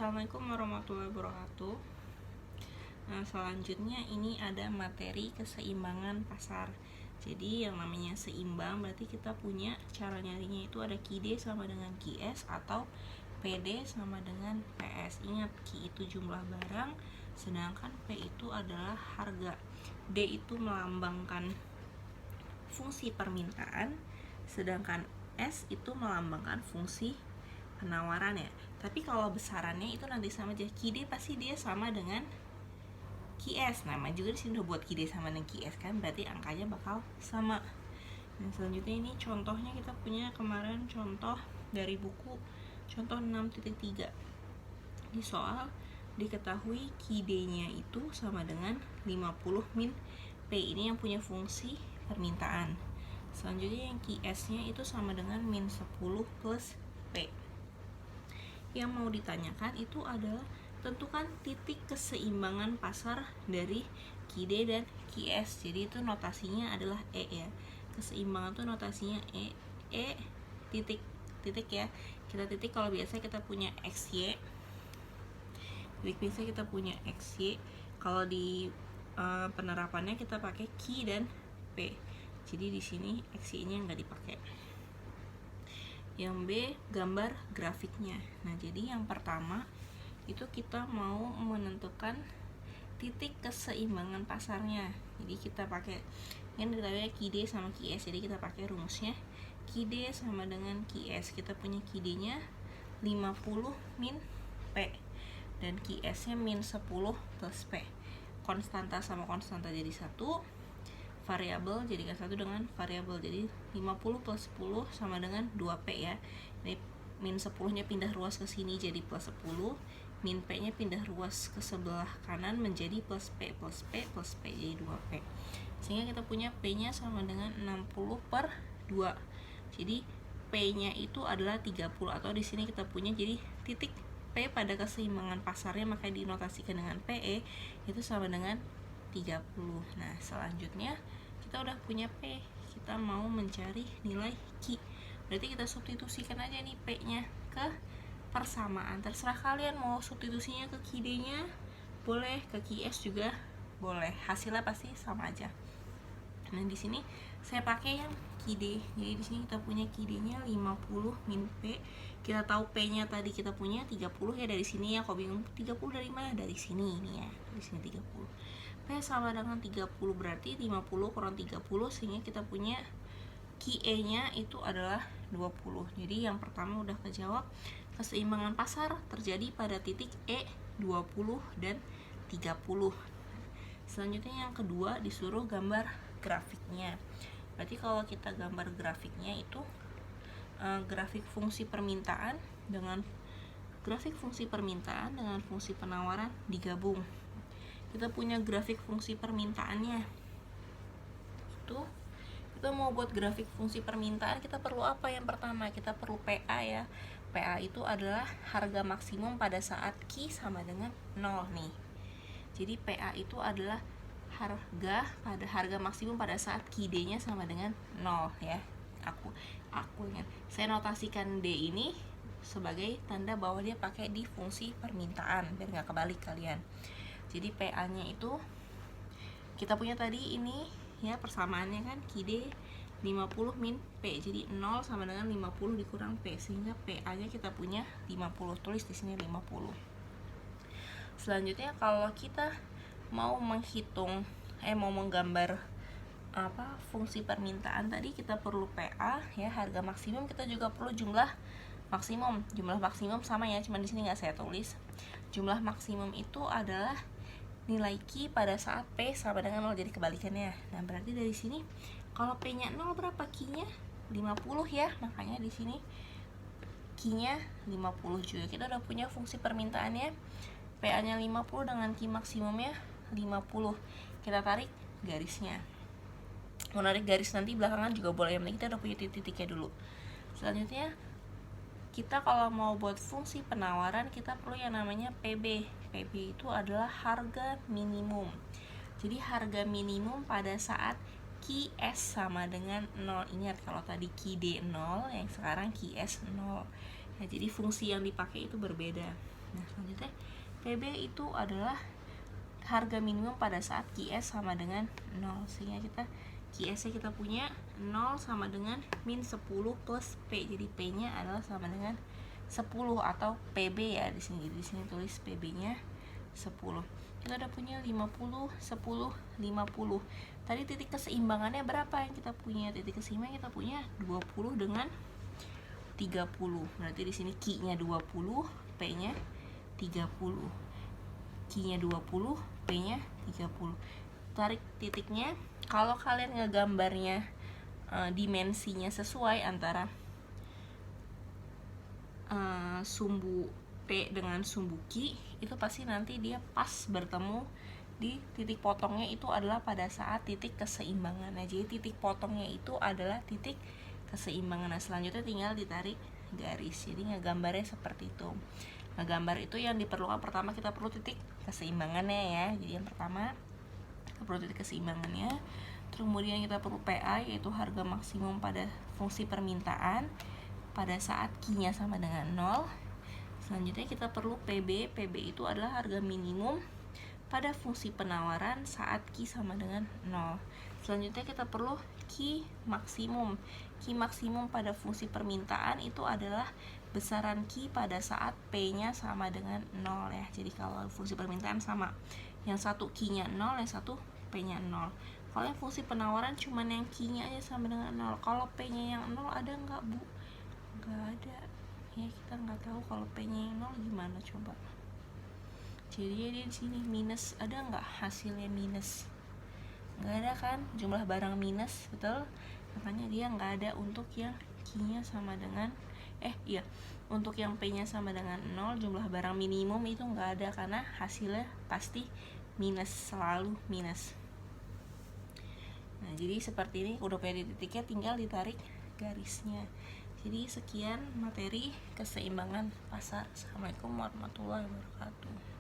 Assalamualaikum warahmatullahi wabarakatuh. Nah, selanjutnya ini ada materi keseimbangan pasar. Jadi yang namanya seimbang berarti kita punya cara nyarinya itu ada QD sama dengan QS atau PD sama dengan PS. Ingat, Q itu jumlah barang, sedangkan P itu adalah harga. D itu melambangkan fungsi permintaan, sedangkan S itu melambangkan fungsi penawaran ya. Tapi kalau besarannya itu nanti sama aja. QD pasti dia sama dengan QS. Nama juga di sini udah buat QD sama dengan QS kan, berarti angkanya bakal sama. Nah, selanjutnya ini contohnya kita punya kemarin contoh dari buku contoh 6.3. Di soal diketahui QD-nya itu sama dengan 50 min P. Ini yang punya fungsi permintaan. Selanjutnya yang QS-nya itu sama dengan min 10 plus P. Yang mau ditanyakan itu adalah tentukan titik keseimbangan pasar dari QD dan QS. Jadi itu notasinya adalah E ya. Keseimbangan itu notasinya E. E titik ya. Kita titik kalau biasa kita punya XY. Titik biasa kita punya XY. Kalau di penerapannya kita pakai Q dan P. Jadi di sini XY-nya nggak dipakai. Yang B, gambar grafiknya. Nah, jadi yang pertama itu kita mau menentukan titik keseimbangan pasarnya. Jadi kita pakai yang kita QD sama QS. Jadi kita pakai rumusnya QD sama dengan QS. Kita punya QD-nya 50 min P dan QS-nya min 10 plus P. Konstanta sama konstanta jadi 1. Variabel jadikan 1 dengan variabel, jadi 50 plus 10 sama dengan 2P ya. Ini min 10 nya pindah ruas ke sini jadi plus 10, min P nya pindah ruas ke sebelah kanan menjadi plus P plus P plus P jadi 2P, sehingga kita punya P nya sama dengan 60 per 2. Jadi P nya itu adalah 30, atau di sini kita punya jadi titik P pada keseimbangan pasarnya, maka dinotasikan dengan PE itu sama dengan 30. Nah, selanjutnya kita udah punya P, kita mau mencari nilai Q. Berarti kita substitusikan aja nih P-nya ke persamaan. Terserah kalian mau substitusinya ke QD-nya boleh, ke QS juga boleh. Hasilnya pasti sama aja. Nah, di sini saya pakai yang QD. Jadi di sini kita punya QD-nya 50 min P. Kita tahu P-nya tadi kita punya 30 ya, dari sini ya. Kok bingung 30 dari mana? Dari sini ini ya. Dari sini 30. P sama dengan 30 berarti 50 kurang 30, sehingga kita punya QE-nya itu adalah 20. Jadi yang pertama udah kejawab, keseimbangan pasar terjadi pada titik E 20 dan 30. Selanjutnya yang kedua disuruh gambar grafiknya. Berarti kalau kita gambar grafiknya itu grafik fungsi permintaan dengan fungsi penawaran digabung. Kita punya grafik fungsi permintaannya. Itu kita mau buat grafik fungsi permintaan, kita perlu apa? Yang pertama kita perlu PA ya. PA itu adalah harga maksimum pada saat Q sama dengan 0 nih. Jadi PA itu adalah harga maksimum pada saat QD-nya sama dengan 0 ya. Aku ingat. Saya notasikan D ini sebagai tanda bahwa dia pakai di fungsi permintaan biar nggak kebalik kalian. Jadi PA-nya itu kita punya tadi ini ya, persamaannya kan QD 50 min P. Jadi 0 sama dengan 50 dikurang P, sehingga PA-nya kita punya 50. Tulis di sini 50. Selanjutnya kalau kita mau menggambar fungsi permintaan tadi, kita perlu PA ya, harga maksimum. Kita juga perlu jumlah maksimum. Jumlah maksimum sama ya, cuma di sini nggak saya tulis. Jumlah maksimum itu adalah nilai Q pada saat P sama dengan 0, jadi kebalikannya. Nah, berarti dari sini kalau P-nya 0 berapa? Q-nya 50 ya. Makanya di sini Q-nya 50 juga. Kita udah punya fungsi permintaannya. PA-nya 50 dengan Q maksimumnya 50. Kita tarik garisnya. Mau narik garis nanti belakangan juga boleh, yang penting kita udah punya titik-titiknya dulu. Selanjutnya kita kalau mau buat fungsi penawaran, kita perlu yang namanya PB. PB itu adalah harga minimum. Jadi harga minimum pada saat QS sama dengan 0. Ingat kalau tadi QD 0, yang sekarang QS 0. Ya, jadi fungsi yang dipakai itu berbeda. Nah, selanjutnya PB itu adalah harga minimum pada saat QS sama dengan 0, sehingga kita QS-nya kita punya 0 sama dengan min 10 plus P. Jadi P-nya adalah sama dengan 10 atau PB ya di sini. Di sini tulis PB-nya 10. Kita udah punya 50, 10, 50. Tadi titik keseimbangannya berapa yang kita punya? Titik keseimbangan kita punya 20 dengan 30. Berarti di sini Q-nya 20, P-nya 30. Q-nya 20, P-nya 30. Tarik titiknya. Kalau kalian ngegambarnya dimensinya sesuai antara sumbu P dengan sumbu Q, itu pasti nanti dia pas bertemu di titik potongnya, itu adalah pada saat titik keseimbangan. Nah, jadi titik potongnya itu adalah titik keseimbangan. Nah, selanjutnya tinggal ditarik garis. Jadi ngegambarnya seperti itu. Ngegambar itu yang diperlukan, pertama kita perlu titik keseimbangannya ya. Jadi yang pertama kita perlu titik keseimbangannya. Kemudian kita perlu PA, yaitu harga maksimum pada fungsi permintaan pada saat Q-nya sama dengan 0. Selanjutnya kita perlu PB. PB itu adalah harga minimum pada fungsi penawaran saat Q sama dengan 0. Selanjutnya kita perlu Q maksimum. Q maksimum pada fungsi permintaan itu adalah besaran Q pada saat P-nya sama dengan 0 ya. Jadi kalau fungsi permintaan sama, yang satu Q-nya 0, yang satu P-nya 0. Kalau yang fungsi penawaran cuman yang Q-nya aja sama dengan 0. Kalau P-nya yang 0 ada nggak, Bu? Nggak ada. Ya, kita nggak tahu kalau P-nya yang 0 gimana coba. Jadi dia di sini minus, ada nggak hasilnya minus? Nggak ada kan, jumlah barang minus, betul? Makanya dia nggak ada untuk yang Q-nya sama dengan untuk yang P-nya sama dengan 0, jumlah barang minimum itu nggak ada karena hasilnya pasti minus, selalu minus. Nah, jadi seperti ini, udah punya titiknya, tinggal ditarik garisnya. Jadi sekian materi keseimbangan pasar. Assalamualaikum warahmatullahi wabarakatuh.